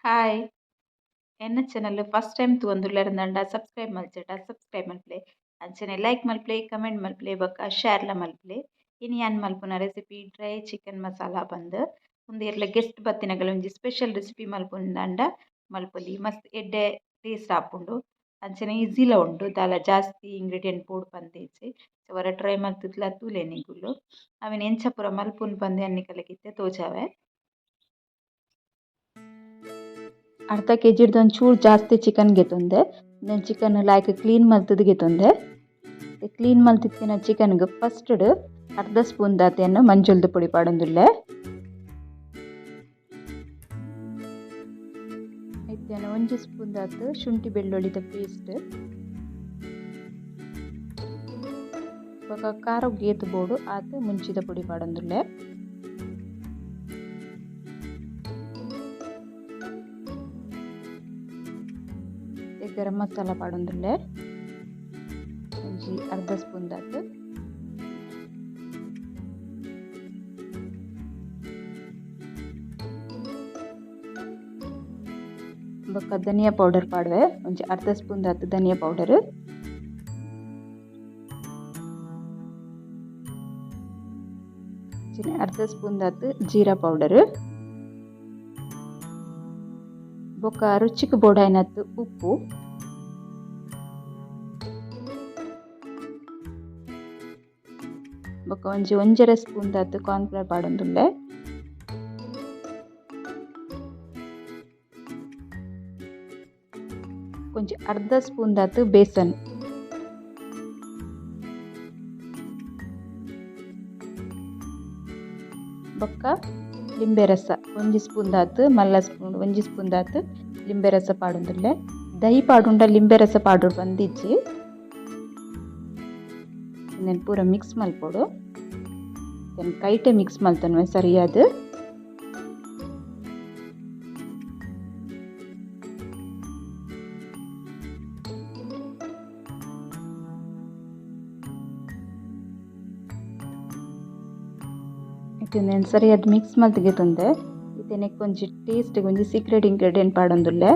Hi ಎನ್ನ channel first time ತೂವೊಂದುಲ್ಲೆರ್ subscribe ಮಲ್ಚೆಟ ಸಬ್ಸ್ಕ್ರೈಬ್ ಮಲ್ಪಲೆ ಅಂಚನೆ ಲೈಕ್ ಮಲ್ಪಲೆ ಕಮೆಂಟ್ ಮಲ್ಪಲೆ ಬೊಕ್ಕ ಶೇರ್ಲ ಮಲ್ಪಲೆ ಇನಿ ಯಾನ್ ಮಲ್ಪುನ ರೆಸಿಪಿ ಡ್ರೈ ಚಿಕನ್ ಮಸಾಲಾ ಬಂದ್ ಉಂದು ಗೆಸ್ಟ್ ಬತ್ತಿನಗಲ ಒಂಜಿ ಸ್ಪೆಷಲ್ ರೆಸಿಪಿ ಮಲ್ಪುಂದಾಂಡ ಮಲ್ಪೊಲಿ ಮಸ್ತ್ ಎಡ್ಡೆ ಟೇಸ್ಟ್ ಆಪುಂಡು ಅಂಚನೆ ಈಸಿಲ ಉಂಡು ದಾಲ ಜಾಸ್ತಿ ಇಂಗ್ರೀಡಿಯೆಂಟ್ ಪೋಡು ಪಂದೆಜಿ ವರ ಟ್ರೈ ಮಲ್ತುದ್ಲ ತೂಲೆ ನಿಗುಲು ಅವೆನ್ ಎಂಚ ಪೂರ ಮಲ್ಪುಂಡು ಪಂದೆ ಅನ್ನಿಕಲಗಿತ್ತೆ ತೋಜಾವೆ ಅರ್ಧ ಕೆಜಿಡ್ದು ಒಂಚೂರು ಜಾಸ್ತಿ ಚಿಕನ್ ಗೆತ್ತೊಂದೆ ಚಿಕನ್ ಲಾಯ್ಕ್ ಕ್ಲೀನ್ ಮಲ್ತದು ಗೆತ್ತೊಂದೆ ಕ್ಲೀನ್ ಮಲ್ತಿತ್ತಿನ ಚಿಕನ್ಗೆ ಫಸ್ಟ್ ಅರ್ಧ ಸ್ಪೂನ್ ದಾತೆಯನ್ನು ಮಂಜುಲ್ದು ಪುಡಿ ಪಾಡೊಂದುಲ್ಲೆ ಐತೆನ 1 ಸ್ಪೂನ್ ದಾತು ಶುಂಠಿ ಬೆಳ್ಳುಳ್ಳಿದ ಪೇಸ್ಟ್ ಖಾರ ಗೇತು ಬೋಡು ಆತು ಮುಂಚಿದ ಪುಡಿ ಪಾಡೊಂದುಲ್ಲೆ ಗರಂ ಮಸಾಲ ಪಾಡೊಂದುಲ್ಲೆ ಒಂಜಿ ಅರ್ಧ ಸ್ಪೂನ್ ದಾತು ಬೊಕ್ಕ ಧನಿಯಾ ಪೌಡರ್ ಪಾಡುವೆ ಒಂಜಿ ಅರ್ಧ ಸ್ಪೂನ್ ದಾತು ಧನಿಯಾ ಪೌಡರ್ ಅರ್ಧ ಸ್ಪೂನ್ ದಾತು ಜೀರಾ ಪೌಡರ್ ಬೊಕ್ಕ ರುಚಿಗೆ ಬೋಡಾಯಿನತ್ತು ಉಪ್ಪು ಬೊಕ್ಕ ಒಂಜರೆ ಸ್ಪೂನ್ ದಾತು ಕಾರ್ನ್ಫ್ಲವರ್ ಪಾಡೊಂದುಲ್ಲೆ ಕೊಂಚ ಅರ್ಧ ಸ್ಪೂನ್ ದಾತು ಬೇಸನ್ ಬೊಕ್ಕ ಲಿಂಬೆ ರಸ 1 ಸ್ಪೂನ್ ದಾತು ಮಲ್ಲ ಸ್ಪೂನ್ 1 ಸ್ಪೂನ್ ದಾತು ಲಿಂಬೆ ರಸ ಪಾಡೊಂದುಲ್ಲೆ ದಹಿ ಪಾಡುಂಡ ಲಿಂಬೆ ರಸ ಪಾಡು ಬಂದಿಜ್ಜಿ ಇನ್ನೇನು ಪೂರ ಮಿಕ್ಸ್ ಮಲ್ಪೊಡು ಕೈಟೆ ಮಿಕ್ಸ್ ಮಲ್ತನ್ವೆ ಸರಿಯಾದ ಇದನ್ನೇನು ಸರಿಯಾದ ಮಿಕ್ಸ್ ಮಲ್ತಿಗೆ ತಂದೆ ಇದನ್ನೇ ಕೊಂಚ ಟೇಸ್ಟ್ಗೆ ಒಂಜಿ ಸೀಕ್ರೆಟ್ ಇಂಗ್ರೀಡಿಯೆಂಟ್ ಪಾಡೊಂದುಲ್ಲೆ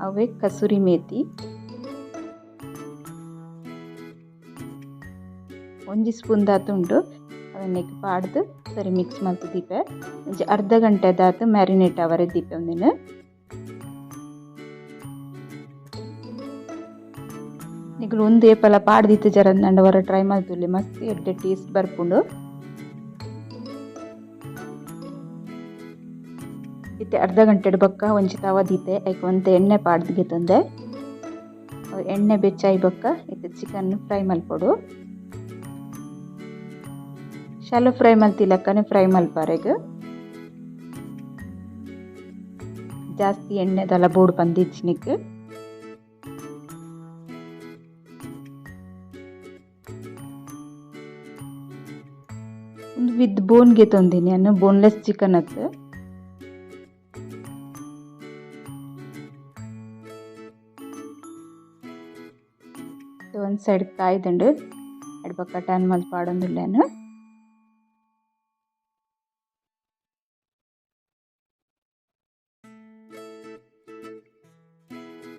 ಅವೇ ಕಸೂರಿ ಮೇಥಿ 1 ಸ್ಪೂನ್ ದಾತು ಉಂಟು ಅವನ್ನೆಗ್ ಪಾಡ್ದು ಸರಿ ಮಿಕ್ಸ್ ಮಲ್ತು ದೀಪೆ ಒಂಜಿ ಅರ್ಧ ಗಂಟೆ ದಾತು ಮ್ಯಾರಿನೇಟ್ ಅವರೆ ದೀಪೆ ಒಂದಿನ ನಿಗಲು ಒಂದು ಏಪಲ ಪಾಡ್ದಿತ್ತು ಜರಂದಂಡ ಹೊರ ಟ್ರೈ ಮಲ್ತುಲ್ಲೆ ಮಸ್ತ್ ಎಡ್ಡೆ ಟೇಸ್ಟ್ ಬರ್ಪುಂಡು ಇತ್ತೆ ಅರ್ಧ ಗಂಟೆ ಬೊಕ್ಕ ಒಂಜಿ ತವ ದೀತೆ ಐಕ್ ಒಂತೆ ಎಣ್ಣೆ ಪಾಡ್ದಿಗೆ ತಂದೆ ಎಣ್ಣೆ ಬೆಚ್ಚಾಯಿ ಬೊಕ್ಕ ಇತ್ತೆ ಚಿಕನ್ ಫ್ರೈ ಮಲ್ಪೊಡು ಶಾಲೋ ಫ್ರೈ ಮಲ್ತಿಲಕ್ಕನೆ ಫ್ರೈ ಮಲ್ಪಾರೆಗ್ ಜಾಸ್ತಿ ಎಣ್ಣೆದಲ ಬೋಡು ಪಂದಿಜ್ಜಿನಿಕ್ ಒಂದು ವಿತ್ ಬೋನ್ಗೆ ತೊಂದಿನಿ ಅನ್ನು ಬೋನ್ಲೆಸ್ ಚಿಕನ್ ಅತ್ತು ಒಂದು ಸೈಡ್ ಕಾಯ್ದುಂಡು ಎಡ್ಬಕ್ಕ ಟರ್ನ್ ಮಲ್ತ್ ಪಾಡೊಂದುಲ್ಲೆನು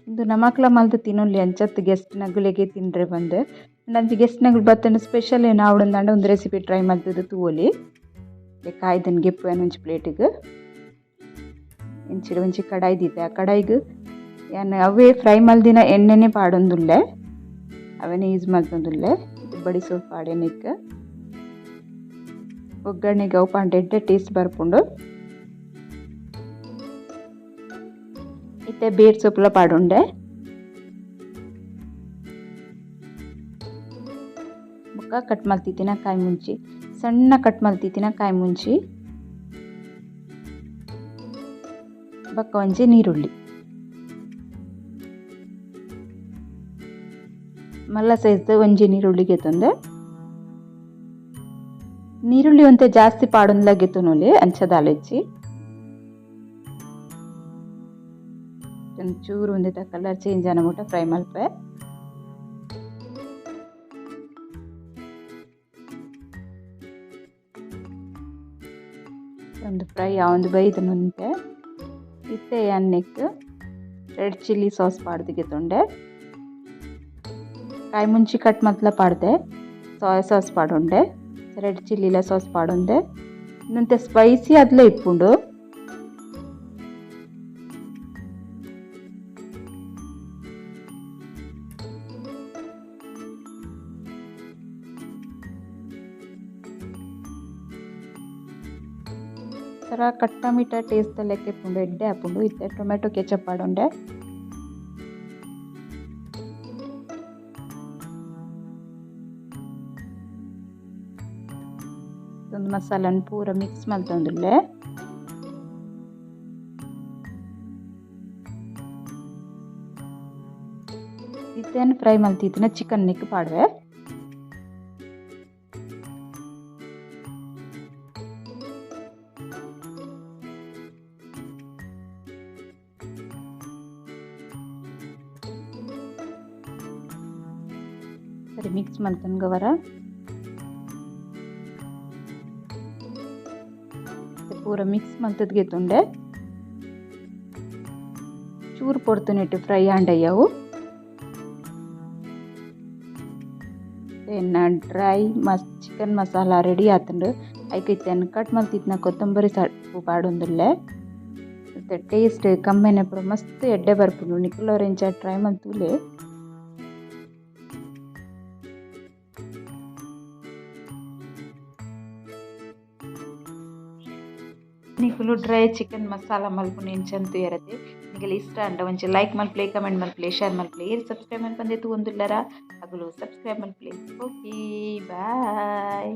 ಇಂದು ನಮಕ್ಲ ಮಲ್ತು ತಿನ್ನೊಲಿ ಅಂಚತ್ತು ಗೆಸ್ಟ್ ನಗುಲೆಗೆ ತಿಂಡ್ರೆ ಬಂದು ಅಂಚಿ ಗೆಸ್ಟ್ ನಗುಲು ಬತ್ತಂಡು ಸ್ಪೆಷಲ್ ಏನು ಆವಡಂದಾಂಡ ಒಂದು ರೆಸಿಪಿ ಟ್ರೈ ಮಲ್ತದು ತೂವೊಲಿ ಕಾಯ್ದನ್ ಗೆಪ್ಪು ಒಂಜಿ ಪ್ಲೇಟಿಗೆ ಇಂಚಿಡು ಒಂಜಿ ಕಡಾಯಿ ದೀತೆ ಆ ಕಡಾಯಿಗೆ ಏನು ಅವೇ ಫ್ರೈ ಮಲ್ದಿನ ಎಣ್ಣೆನೇ ಪಾಡೊಂದುಲ್ಲೆ ಅವನೇ ಯೂಸ್ ಮಲ್ತೊಂದುಲ್ಲೆ ಬಡಿ ಸೋಪ್ ಪಾಡೆನಿಕ್ ಒಗ್ಗರಣೆಗೆ ಅವು ಪಾಂಡ ಎಡ್ಡೆ ಟೇಸ್ಟ್ ಬರ್ಪುಂಡು ಇತ್ತೆ ಬೇರ್ ಸೊಪ್ಪುಲ ಪಾಡುಂಡೆ ಬೊಕ್ಕ ಕಟ್ ಮಲ್ತಿತ್ತಿನ ಕಾಯಿ ಮುಂಚಿ ಸಣ್ಣ ಕಟ್ ಮಲ್ತಿತ್ತಿನ ಕಾಯಿ ಮುಂಚಿ ಬೊಕ್ಕ ಒಂಜಿ ನೀರುಳ್ಳಿ ಮಲ್ಲ ಸೈಜ್ದು ಒಂಜಿ ನೀರುಳ್ಳಿಗೆ ತಂದೆ ನೀರುಳ್ಳಿ ಒಂತೆ ಜಾಸ್ತಿ ಪಾಡೊಂದುಲ ಗೆತ್ತುನೊಲಿ ಅಂಚದಾಲೆಚ್ಚಿ ಒಂಚೂರು ಒಂದಿತ್ತ ಕಲರ್ ಚೇಂಜ್ ಆನ ಮುಟ ಫ್ರೈ ಮಲ್ಪೆ ಒಂದು ಫ್ರೈ ಒಂದು ಬೈದು ಮುಂತೆ ಇತ್ತೆ ಅನ್ನಕ್ಕೆ ರೆಡ್ ಚಿಲ್ಲಿ ಸಾಸ್ ಪಾಡ್ದಿಗೆ ತೊಂಡೆ ಕಾಯಿ ಮುಂಚಿ ಕಟ್ ಮತ್ಲ ಪಾಡ್ದೆ ಸೋಯಾ ಸಾಸ್ ಪಾಡುಂಡೆ ರೆಡ್ ಚಿಲ್ಲಿಲ ಸಾಸ್ ಪಾಡುಂಡೆ ಇನ್ನಂತೆ ಸ್ಪೈಸಿ ಅದ್ಲೇ ಇಪ್ಪುಂಡು ತರ ಕಟ್ಟ ಮಿಟ್ಟ ಟೇಸ್ಟ್ ಲೆಕ್ಕ ಇಪ್ಪುಂಡು ಎಡ್ಡೆ ಹಾಪುಂಡು ಇತ್ತೆ ಟೊಮೆಟೊ ಕೆಚಪ್ ಪಾಡುಂಡೆ ಒಂದು ಮಸಾಲನ್ ಪೂರ ಮಿಕ್ಸ್ ಮಲ್ತೊಂದುಲ್ಲೆ ಇತ್ತೇನು ಫ್ರೈ ಮಲ್ತಿತ್ತಿನ ಚಿಕನ್ ನಿಕ್ ಪಾಡ್ವೆ ಸರಿ ಮಿಕ್ಸ್ ಮಲ್ತನ್ಗವರ ಪೂರ ಮಿಕ್ಸ್ ಮಲ್ತದ್ಗೆ ತುಂಡೆ ಚೂರು ಪೊರ್ತುನಿಟ್ಟು ಫ್ರೈ ಆಂಡಯ್ಯವು ಡ್ರೈ ಚಿಕನ್ ಮಸಾಲ ರೆಡಿ ಆತಂಡು ಐಕೆ ಇತ್ತೇನು ಕಟ್ ಮಲ್ತಿತ್ನ ಕೊತ್ತಂಬರಿ ಸೊಪ್ಪು ಪಾಡೊಂದುಲ್ಲೆ ಮತ್ತು ಟೇಸ್ಟ್ ಕಮ್ಮೆನೆ ಪೂರ ಮಸ್ತ್ ಎಡ್ಡೆ ಬರ್ಪುಂಡು ನಿಕ್ಲೋರೆಂಚ ಟ್ರೈ ಮಲ್ತುಲೆ ನಿಕುಲು ಡ್ರೈ ಚಿಕನ್ ಮಸಾಲ ಮಲ್ಪುನ ಎಂಚಂತು ಇರತ್ತೆ ನಿಗಲ ಇಷ್ಟ ಅಂಡ ಒಂಚ ಲೈಕ್ ಮಲ್ಪ್ಲೆ ಕಮೆಂಟ್ ಮಲ್ಪ್ಲೆ ಶೇರ್ ಮಲ್ಪ್ಲೆ ಸಬ್ಸ್ಕ್ರೈಬ್ ಮಲ್ಪಂದೆ ತೂವೊಂದುಲ್ಲರ ಅಗಲು ಸಬ್ಸ್ಕ್ರೈಬ್ ಮಲ್ಪ್ಲೆ ಓಕೆ ಬಾಯ್.